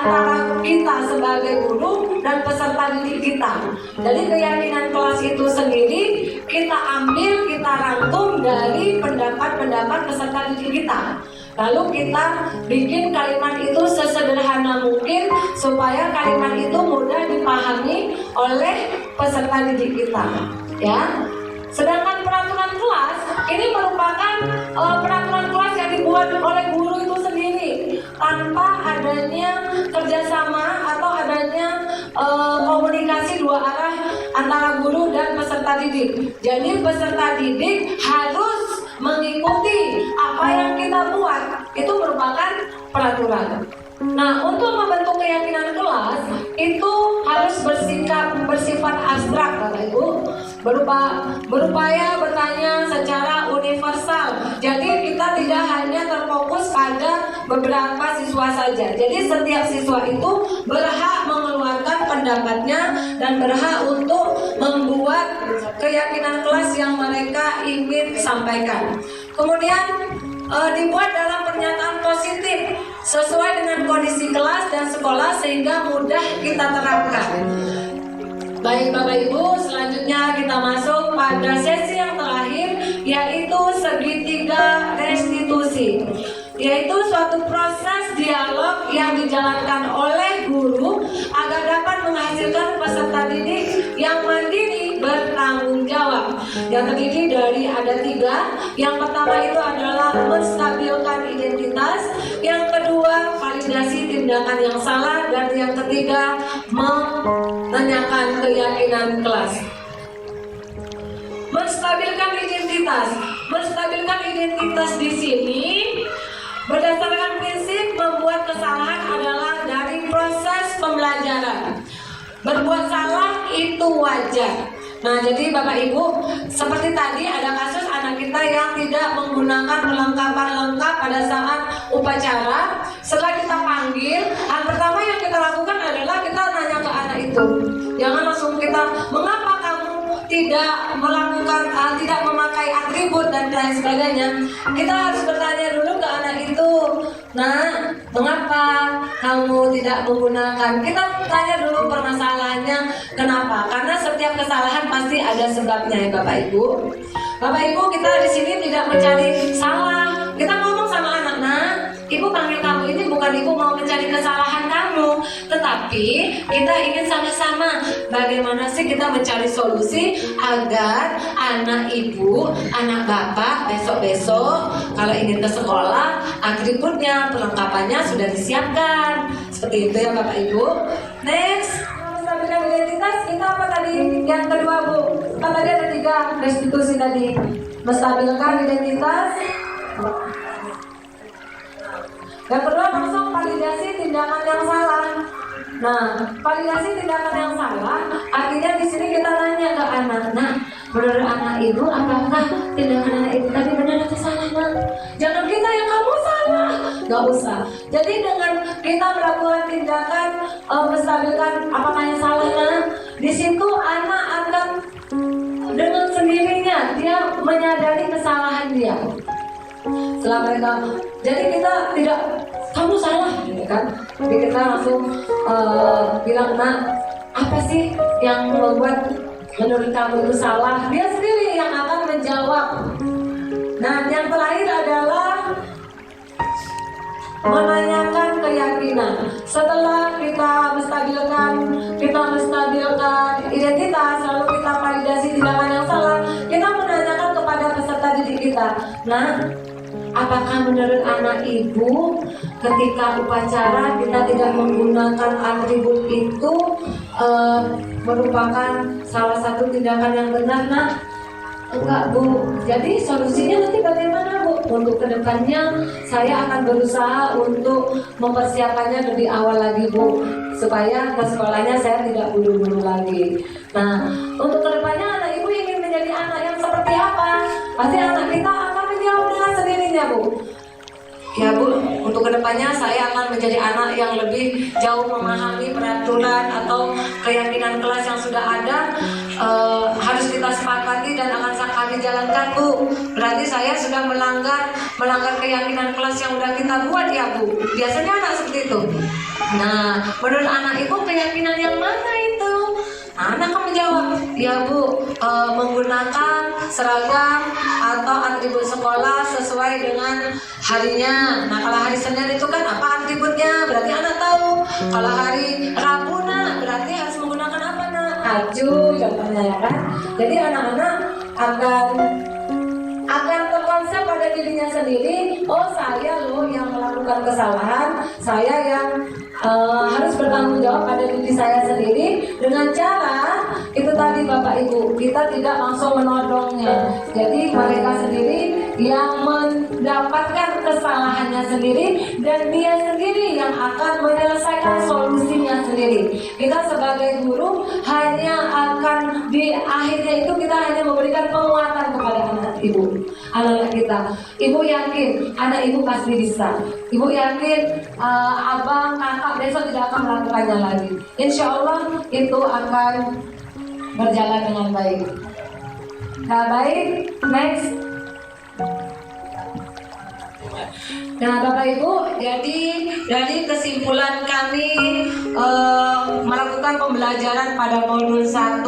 antara kita sebagai guru dan peserta didik kita. Jadi keyakinan kelas itu sendiri kita ambil, kita rangkum dari pendapat-pendapat peserta didik kita. Lalu kita bikin kalimat itu sesederhana mungkin supaya kalimat itu mudah dipahami oleh peserta didik kita, ya. Sedangkan peraturan kelas ini merupakan peraturan kelas yang dibuat oleh guru itu sendiri tanpa adanya kerjasama atau adanya komunikasi dua arah antara guru dan peserta didik. Jadi peserta didik harus mengikuti apa yang kita buat, itu merupakan peraturan. Nah, untuk membentuk keyakinan kelas itu harus bersifat abstrak, Bapak Ibu, berupaya bertanya secara universal. Jadi kita tidak hanya terfokus pada beberapa siswa saja. Jadi setiap siswa itu berhak mengeluarkan pendapatnya dan berhak untuk membuat keyakinan kelas yang mereka ingin sampaikan. Kemudian dibuat dalam pernyataan positif sesuai dengan kondisi kelas dan sekolah sehingga mudah kita terapkan. Baik Bapak Ibu, selanjutnya kita masuk pada sesi yang terakhir, yaitu segitiga restitusi, yaitu suatu proses dialog yang dijalankan oleh guru agar dapat menghasilkan peserta didik yang mandiri bertanggung jawab. Yang terdiri dari ada 3. Yang pertama itu adalah menstabilkan identitas, yang kedua validasi tindakan yang salah, dan yang ketiga menanyakan keyakinan kelas. Menstabilkan identitas. Menstabilkan identitas di sini berdasarkan prinsip membuat kesalahan adalah dari proses pembelajaran. Berbuat salah itu wajar. Nah, jadi Bapak Ibu, seperti tadi ada kasus anak kita yang tidak menggunakan perlengkapan lengkap pada saat upacara. Setelah kita panggil, hal pertama yang kita lakukan adalah kita nanya ke anak itu. Jangan langsung kita, mengapa kamu tidak melakukan, tidak memakai atribut dan lain sebagainya. Kita harus bertanya dulu ke anak itu, nah, mengapa kamu tidak menggunakan? Kita tanya dulu permasalahannya, kenapa? Karena setiap kesalahan pasti ada sebabnya ya Bapak Ibu. Bapak Ibu, kita di sini tidak mencari salah. Kita ngomong sama anak, nah, Ibu panggil kamu ini bukan Ibu mau mencari kesalahan kamu, tetapi kita ingin sama-sama bagaimana sih kita mencari solusi agar anak Ibu, anak Bapak besok-besok kalau ingin ke sekolah, atributnya, perlengkapannya sudah disiapkan. Seperti itu ya Bapak Ibu. Next, menstabilkan identitas kita apa tadi? Yang kedua Bu, kan tadi ada 3 restitusi tadi. Menstabilkan identitas. Yang kedua langsung validasi tindakan yang salah. Nah, validasi tindakan yang salah artinya di sini kita nanya ke anak, nah, menurut anak Ibu apakah tindakan anak Ibu tadi benar atau salah? Nah, jangan kita yang kamu salah, nggak usah. Jadi dengan kita melakukan tindakan menstabilkan apakah yang salah, nah, di situ anak akan dengan sendirinya dia menyadari kesalahan dia. Setelah mereka, jadi kita tidak kamu salah, gitu kan? Jadi kita langsung bilang, nah, apa sih yang membuat menurut kamu itu salah? Dia sendiri yang akan menjawab. Nah, yang terakhir adalah menanyakan keyakinan. Setelah kita menstabilkan identitas, lalu kita validasi tindakan yang salah, kita menanyakan kepada peserta didik kita, nah, apakah menurut anak Ibu ketika upacara kita tidak menggunakan atribut itu merupakan salah satu tindakan yang benar? Nah, enggak Bu. Jadi solusinya nanti bagaimana Bu? Untuk kedepannya saya akan berusaha untuk mempersiapkannya lebih awal lagi Bu, supaya ke sekolahnya saya tidak buru-buru lagi. Nah, untuk kedepannya anak Ibu ingin menjadi anak yang seperti apa? Pasti anak kita akan menjawab dengan sendirinya Bu. Ya Bu, untuk kedepannya saya akan menjadi anak yang lebih jauh memahami peraturan atau keyakinan kelas yang sudah ada. Harus kita sepakati dan akan kami jalankan Bu. Berarti saya sudah melanggar keyakinan kelas yang udah kita buat ya Bu. Biasanya anak seperti itu. Nah, menurut anak ibu keyakinan yang mana itu? Anak akan menjawab, ya Bu, menggunakan seragam atau atribut sekolah sesuai dengan harinya. Nah, kalau hari Senin itu kan apa atributnya? Berarti anak tahu. Kalau hari Rabu nak, berarti harus menggunakan apa nak? Aju, contohnya ya kan. Jadi anak-anak akan terkonsep pada dirinya sendiri. Oh, saya loh yang melakukan kesalahan, saya yang harus bertanggung jawab pada diri saya sendiri dengan cara itu tadi Bapak Ibu, kita tidak langsung menodongnya. Jadi mereka sendiri yang mendapatkan kesalahannya sendiri dan dia sendiri yang akan menyelesaikan solusinya sendiri. Kita sebagai guru hanya akan di akhirnya itu kita hanya memberikan penguatan kepada anak anak kita. Ibu yakin anak ibu pasti bisa. Ibu yakin abang, kakak besok tidak akan melakukannya lagi. Insya Allah itu akan berjalan dengan baik. Nah baik, next. Nah Bapak Ibu, jadi dari kesimpulan kami melakukan pembelajaran pada modul 1.4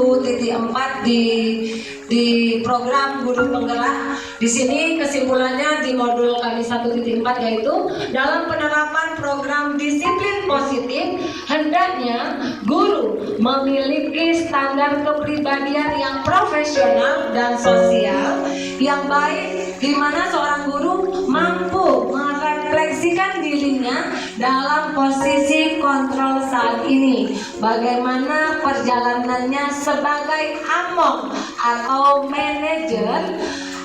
di program guru penggerak. Di sini kesimpulannya di modul kami 1.4 yaitu dalam penerapan program disiplin positif hendaknya guru memiliki standar kepribadian yang profesional dan sosial yang baik, di mana seorang guru mampu merefleksikan dirinya dalam posisi kontrol saat ini, bagaimana perjalanannya sebagai among atau manajer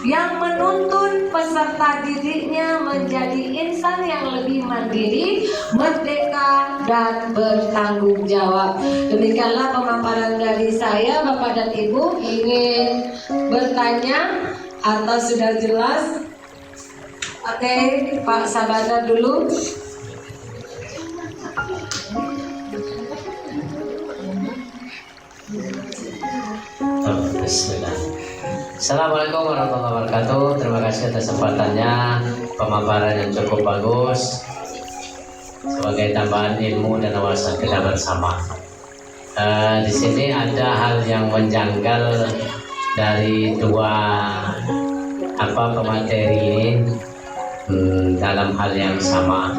yang menuntun peserta didiknya menjadi insan yang lebih mandiri, merdeka, dan bertanggung jawab. Demikianlah pemaparan dari saya. Bapak dan Ibu ingin bertanya atau sudah jelas? Oke, Pak Sabandar dulu. Bismillah. Assalamualaikum warahmatullahi wabarakatuh. Terima kasih atas kesempatannya, pemaparan yang cukup bagus sebagai tambahan ilmu dan wawasan kita bersama. Di sini ada hal yang menjanggal dari dua pemateri ini dalam hal yang sama.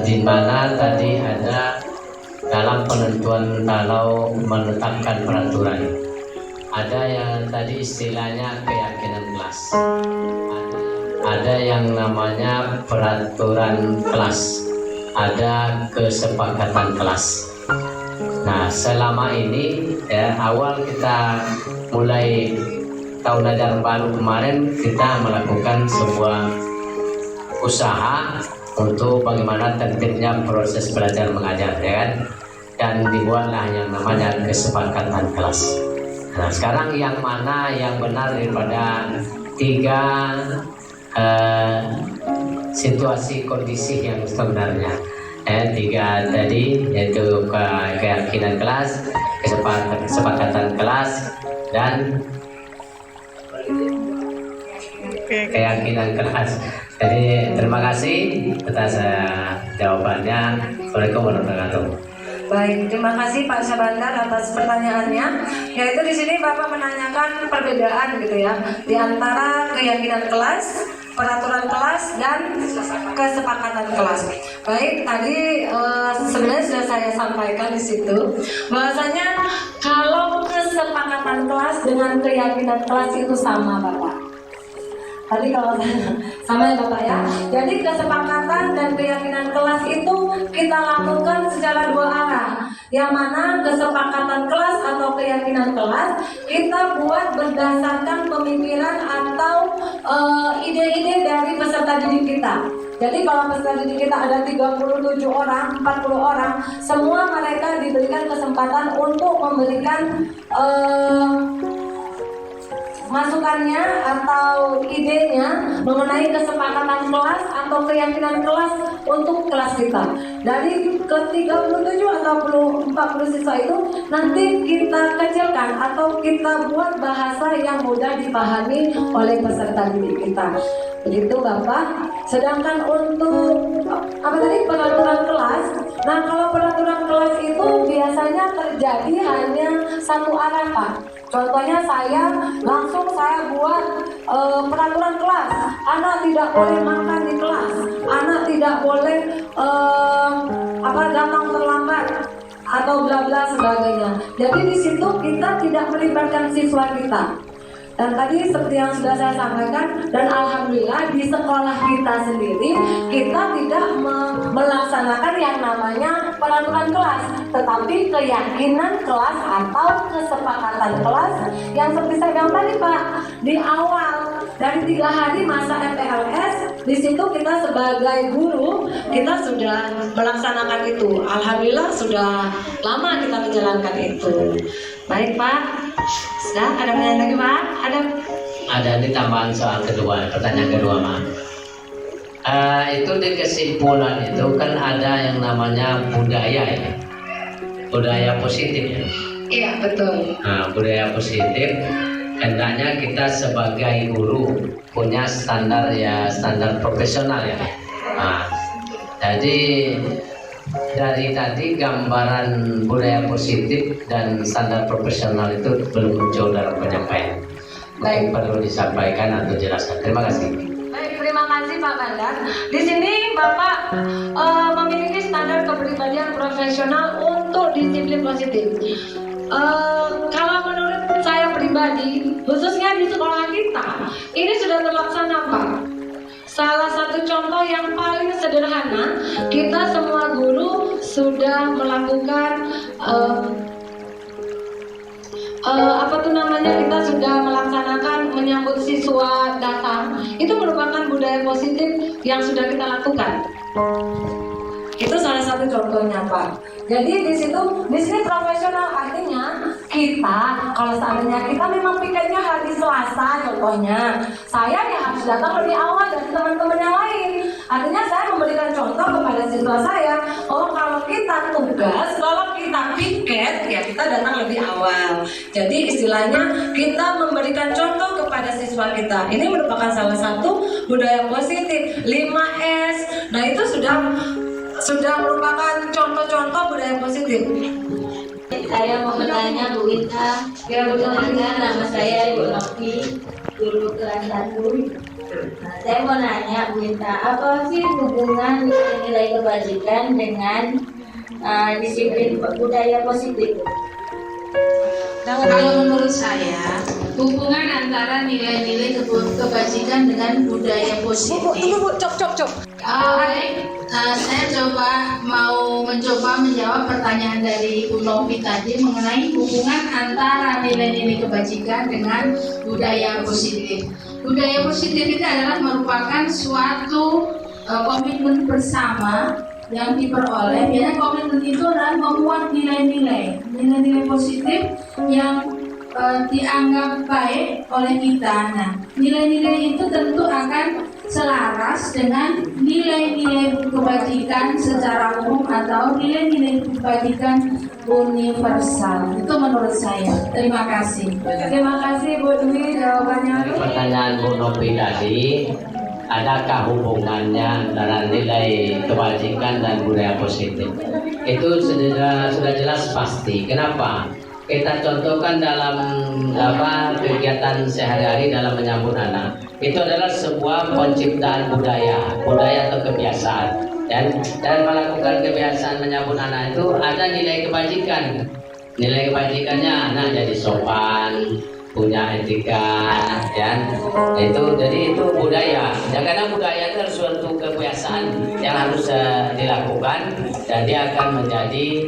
Di mana tadi ada dalam penentuan kalau menetapkan peraturan, ada yang tadi istilahnya keyakinan kelas, ada yang namanya peraturan kelas, ada kesepakatan kelas. Nah selama ini ya, awal kita mulai tahun ajaran baru kemarin kita melakukan sebuah usaha untuk bagaimana tertibnya proses belajar mengajar, ya kan? Dan dibuatlah yang namanya kesepakatan kelas. Nah sekarang yang mana yang benar daripada tiga situasi kondisi yang sebenarnya? Tiga tadi yaitu keyakinan kelas, kesepakatan kelas, dan keyakinan kelas. Jadi terima kasih atas jawabannya. Assalamualaikum warahmatullahi wabarakatuh. Baik, terima kasih Pak Sabandar atas pertanyaannya. Yaitu di sini Bapak menanyakan perbedaan gitu ya di antara keyakinan kelas, peraturan kelas, dan kesepakatan kelas. Baik, tadi sebenarnya sudah saya sampaikan di situ bahwasanya kalau kesepakatan kelas dengan keyakinan kelas itu sama, Bapak. Tadi kalau sama ya Bapak ya. Jadi kesepakatan dan keyakinan kelas itu kita lakukan secara dua arah. Yang mana kesepakatan kelas atau keyakinan kelas kita buat berdasarkan pemikiran atau ide-ide dari peserta didik kita. Jadi kalau peserta didik kita ada 37 orang, 40 orang, semua mereka diberikan kesempatan untuk memberikan masukannya atau idenya mengenai kesepakatan kelas atau keyakinan kelas untuk kelas kita. Dari ke 37 atau 40 siswa itu nanti kita kecilkan atau kita buat bahasa yang mudah dipahami oleh peserta didik kita. Begitu Bapak. Sedangkan untuk peraturan kelas, nah kalau peraturan kelas itu biasanya terjadi hanya satu arah Pak. Contohnya saya buat peraturan kelas, anak tidak boleh makan di kelas, anak tidak boleh datang terlambat atau bla bla sebagainya. Jadi di situ kita tidak melibatkan siswa kita. Dan tadi seperti yang sudah saya sampaikan, dan alhamdulillah di sekolah kita sendiri kita tidak melaksanakan yang namanya peraturan kelas, tetapi keyakinan kelas atau kesepakatan kelas yang seperti saya bilang tadi Pak, di awal dari 3 hari masa MPLS, di situ kita sebagai guru kita sudah melaksanakan itu. Alhamdulillah sudah lama kita menjalankan itu. Baik Pak. Sudah, ada pertanyaan lagi Pak? Ada di tambahan soal kedua, pertanyaan kedua Mak. Itu di kesimpulan itu kan ada yang namanya budaya ya, budaya positif ya. Iya betul. Nah, budaya positif hendaknya kita sebagai guru punya standar profesional ya. Nah, jadi dari tadi gambaran budaya positif dan standar profesional itu belum muncul dalam penyampaian. Baik, perlu disampaikan atau jelaskan. Terima kasih. Baik, terima kasih Pak Bandar. Di sini Bapak memiliki standar kepribadian profesional untuk disiplin positif. Kalau menurut saya pribadi, khususnya di sekolah kita, ini sudah terlaksana Pak. Salah satu contoh yang paling sederhana, kita semua guru sudah melakukan kita sudah melaksanakan menyambut siswa datang. Itu merupakan budaya positif yang sudah kita lakukan. Itu salah satu contohnya Pak. Jadi di sini profesional, artinya kita kalau seandainya kita memang piketnya hari Selasa contohnya, saya ya harus datang lebih awal dari teman-teman yang lain. Artinya saya memberikan contoh kepada siswa saya, kalau kita tugas, kalau kita piket ya kita datang lebih awal. Jadi istilahnya kita memberikan contoh kepada siswa kita. Ini merupakan salah satu budaya positif. 5S. Nah itu sudah merupakan contoh-contoh budaya positif. Saya mau bertanya Bu Inta. Nama saya Ibu Novi, guru kelas 1. Nah, saya mau nanya Bu Inta, apa sih hubungan nilai kebajikan dengan disiplin budaya positif? Kalau menurut saya, hubungan antara nilai-nilai kebajikan dengan budaya positif. Bu, cop. Saya mau mencoba menjawab pertanyaan dari Bu Novi tadi mengenai hubungan antara nilai-nilai kebajikan dengan budaya positif. Budaya positif ini adalah merupakan suatu komitmen bersama yang diperoleh. Biasanya komitmen itu adalah memuat nilai-nilai positif yang dianggap baik oleh kita. Nah, nilai-nilai itu tentu akan selaras dengan nilai-nilai kebajikan secara umum atau nilai-nilai kebajikan universal. Itu menurut saya. Terima kasih. Terima kasih Bu Dwi jawabannya. Pertanyaan Bu Novi tadi, adakah hubungannya antara nilai kebajikan dan budaya positif? Itu sudah jelas pasti. Kenapa? Kita contohkan dalam kegiatan sehari-hari dalam menyambut anak. Itu adalah sebuah penciptaan budaya atau kebiasaan. Dan melakukan kebiasaan menyambut anak itu ada nilai kebajikan. Nilai kebajikannya anak jadi sopan, punya etika, jadi itu budaya. Dan karena budaya itu adalah suatu kebiasaan yang harus dilakukan dan dia akan menjadi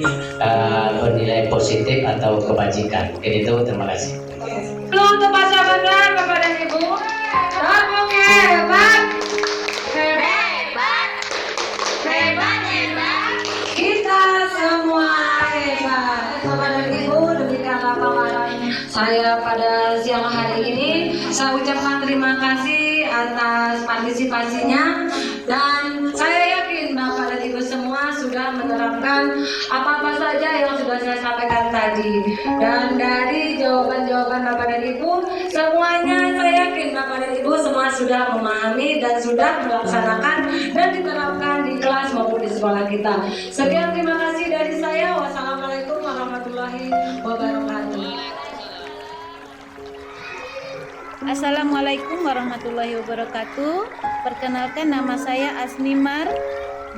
bernilai positif atau kebajikan. Itu terima kasih. Untuk pasangan Bapak dan Ibu, hebat. Kita semua hebat. Bapak dan Ibu, demikianlah paparan saya pada siang hari ini. saya ucapkan terima kasih atas partisipasinya, dan saya yakin Bapak dan Ibu semua sudah menerapkan apa-apa saja yang sudah saya sampaikan tadi. Dan dari jawaban-jawaban Bapak dan Ibu, semuanya saya yakin Bapak dan Ibu semua sudah memahami dan sudah melaksanakan dan diterapkan di kelas maupun di sekolah kita. Sekian, terima kasih dari saya. Wassalamualaikum warahmatullahi wabarakatuh. Assalamualaikum warahmatullahi wabarakatuh. Perkenalkan, nama saya Asnimar,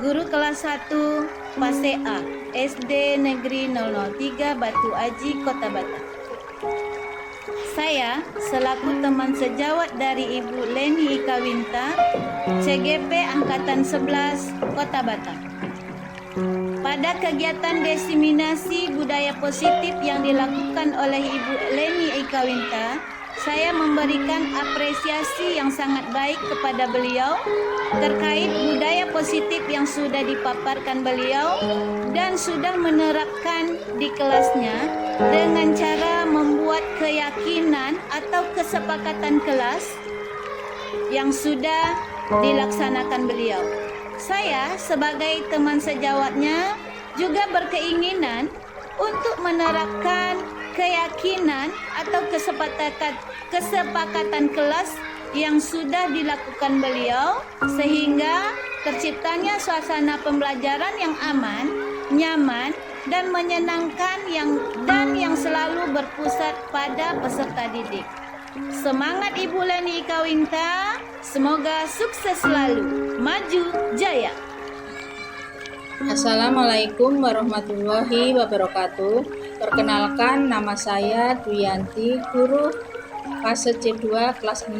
guru kelas 1 Fase A, SD Negeri 003 Batu Aji, Kota Batam. Saya selaku teman sejawat dari Ibu Leni Ikawinta, CGP Angkatan 11 Kota Batam. Pada kegiatan diseminasi budaya positif yang dilakukan oleh Ibu Leni Ikawinta, saya memberikan apresiasi yang sangat baik kepada beliau terkait budaya positif yang sudah dipaparkan beliau dan sudah menerapkan di kelasnya dengan cara membuat keyakinan atau kesepakatan kelas yang sudah dilaksanakan beliau. Saya sebagai teman sejawatnya juga berkeinginan untuk menerapkan keyakinan atau kesepakatan kelas yang sudah dilakukan beliau, sehingga terciptanya suasana pembelajaran yang aman, nyaman, dan menyenangkan yang selalu berpusat pada peserta didik. Semangat Ibu Leni Ikawinta, semoga sukses selalu, maju jaya. Assalamualaikum warahmatullahi wabarakatuh. Perkenalkan, nama saya Duyanti, guru fase C2 kelas 6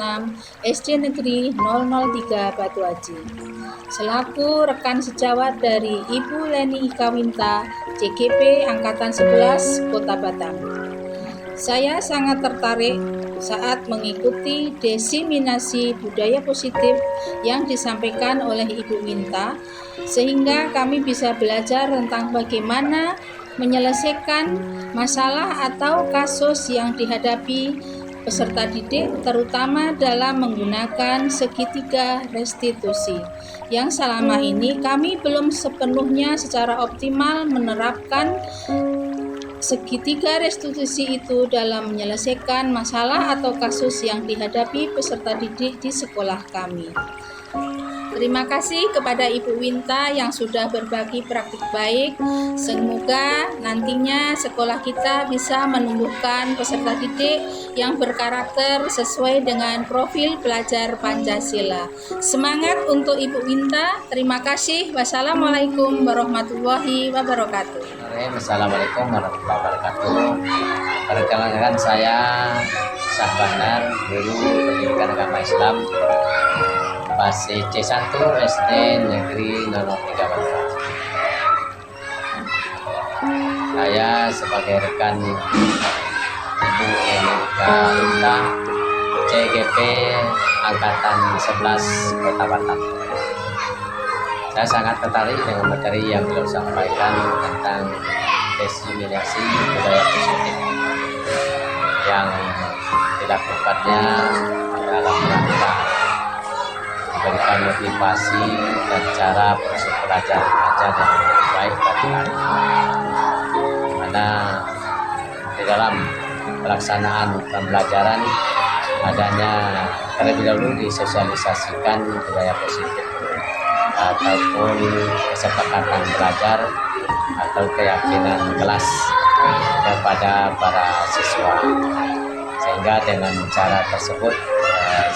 SD Negeri 003 Batu Aji. Selaku rekan sejawat dari Ibu Leni Ikawinta, CGP Angkatan 11 Kota Batam. Saya sangat tertarik saat mengikuti diseminasi budaya positif yang disampaikan oleh Ibu Winta, sehingga kami bisa belajar tentang bagaimana menyelesaikan masalah atau kasus yang dihadapi peserta didik, terutama dalam menggunakan segitiga restitusi yang selama ini kami belum sepenuhnya secara optimal menerapkan segitiga restitusi itu dalam menyelesaikan masalah atau kasus yang dihadapi peserta didik di sekolah kami. Terima kasih kepada Ibu Winta yang sudah berbagi praktik baik. Semoga nantinya sekolah kita bisa menumbuhkan peserta didik yang berkarakter sesuai dengan profil pelajar Pancasila. Semangat untuk Ibu Winta. Terima kasih. Wassalamualaikum warahmatullahi wabarakatuh. Assalamualaikum warahmatullahi wabarakatuh. Perkenalkan, saya Syahbandar, guru pendidikan agama Islam fase C1 SD Negeri 003 Batu Aji. Saya sebagai rekan Ibu Leni Ikawinta, CGP Angkatan 11 Kota Batam. Saya sangat tertarik dengan materi yang beliau sampaikan tentang diseminasi budaya positif yang dilakukannya dalam rangka memberikan motivasi dan cara proses belajar yang lebih baik bagi anak, di mana di dalam pelaksanaan pembelajaran adanya terlebih dahulu disosialisasikan budaya positif ataupun kesepakatan belajar atau keyakinan kelas kepada para siswa, sehingga dengan cara tersebut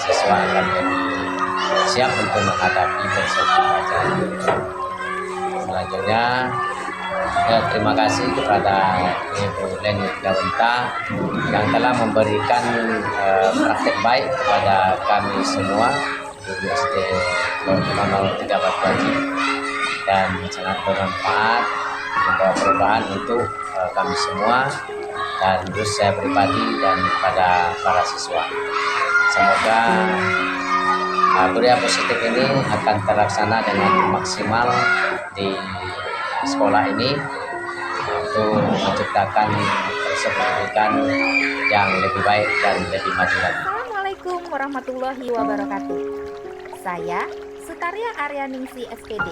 siswa akan lebih siap untuk menghadapi proses belajar. Selanjutnya, terima kasih kepada Ibu Leni Ikawinta yang telah memberikan praktek baik kepada kami semua di SD 003 Batu Aji, dan sangat bermanfaat membawa perubahan untuk kami semua dan terus saya pribadi dan pada para siswa. Semoga budaya positif ini akan terlaksana dengan maksimal di sekolah ini untuk menciptakan proses pendidikan yang lebih baik dan lebih maju lagi. Assalamualaikum warahmatullahi wabarakatuh. Saya Sutaria Aryaningsi SPD,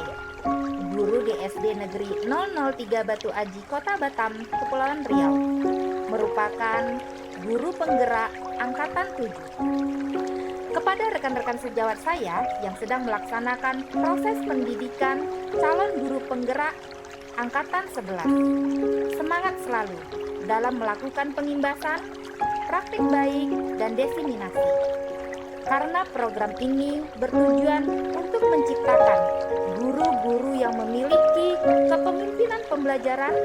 guru di SD Negeri 003 Batu Aji, Kota Batam, Kepulauan Riau, merupakan guru penggerak Angkatan 7. Kepada rekan-rekan sejawat saya yang sedang melaksanakan proses pendidikan calon guru penggerak Angkatan 11, semangat selalu dalam melakukan pengimbasan, praktik baik, dan diseminasi. Karena program ini bertujuan untuk menciptakan guru-guru yang memiliki kepemimpinan pembelajaran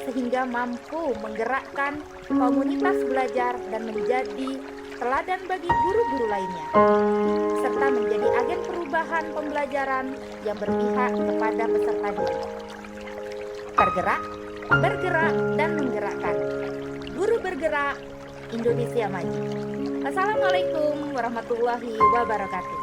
sehingga mampu menggerakkan komunitas belajar dan menjadi teladan bagi guru-guru lainnya, serta menjadi agen perubahan pembelajaran yang berpihak kepada peserta didik. Tergerak, bergerak, dan menggerakkan. Guru bergerak, Indonesia maju. Assalamualaikum warahmatullahi wabarakatuh.